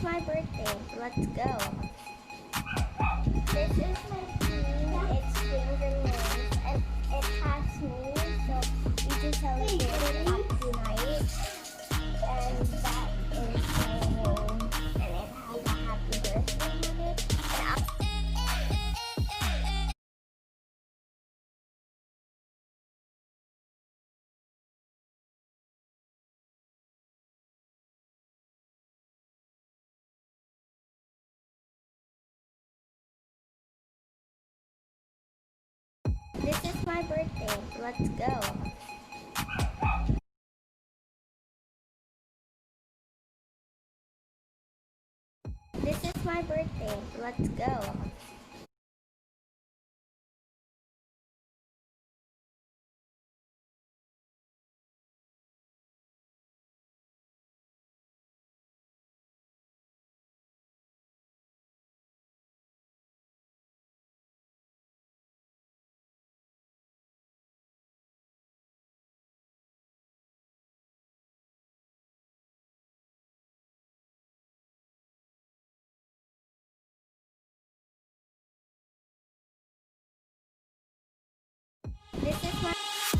is my birthday. Let's go. This is my theme. It's fingernails and it has me. So we just celebrate it up tonight. And that is my name. And it has a happy birthday on it. This is my birthday. Let's go. This is my birthday. Let's go. This is my birthday.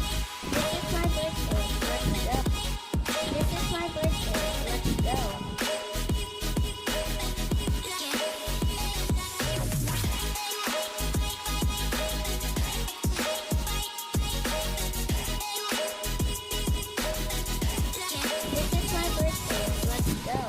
Let's go. This is my birthday. Let's go. This is my birthday. Let's go.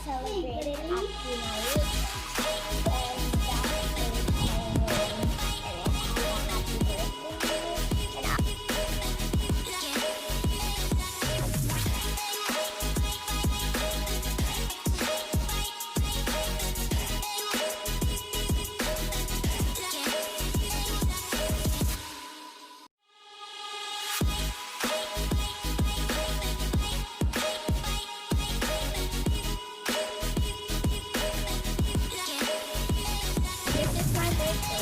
Celebrate it up tonight. And that is my name. And it has a happy birthday. And this is my birthday.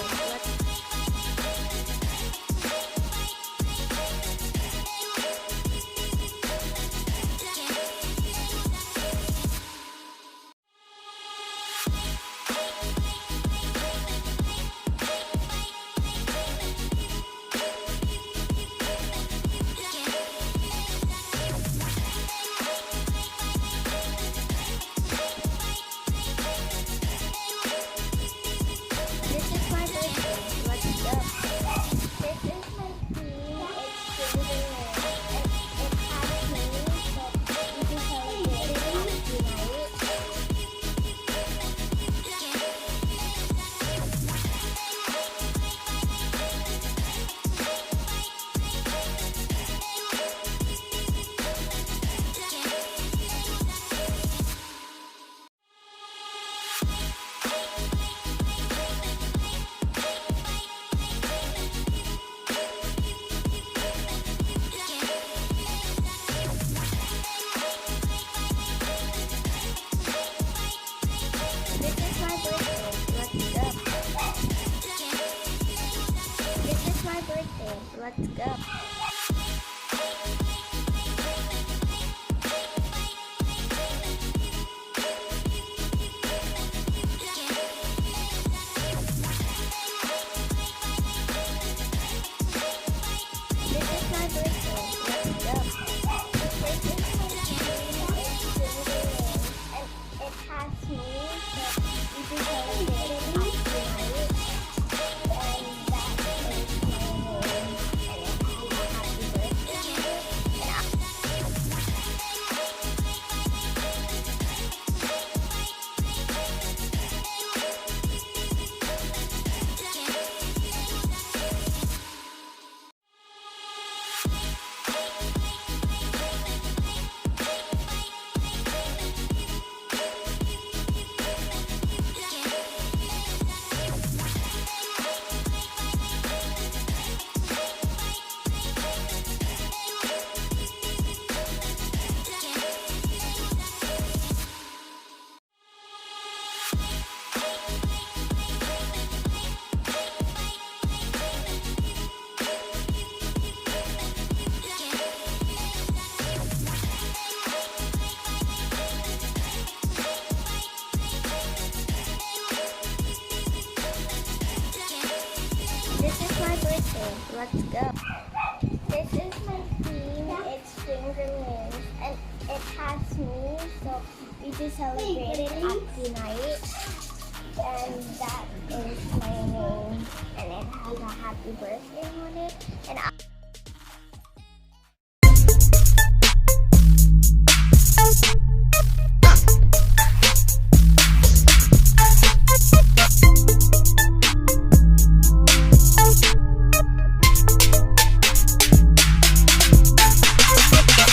This is my birthday. Let's go. This is my theme. It's fingernails and it has me. So we can celebrate it up tonight. This is my birthday. Let's go. This is my birthday. Let's go. This is my birthday. Let's go. This is my theme. It's fingernails and it has me. So we can celebrate it up tonight. And that is my name. And it has a happy birthday. And This is my birthday. Let's go. This is my theme. It's finger rings, and it has me. So we just celebrated at the night, and that is my name, and it has a happy birthday on it. And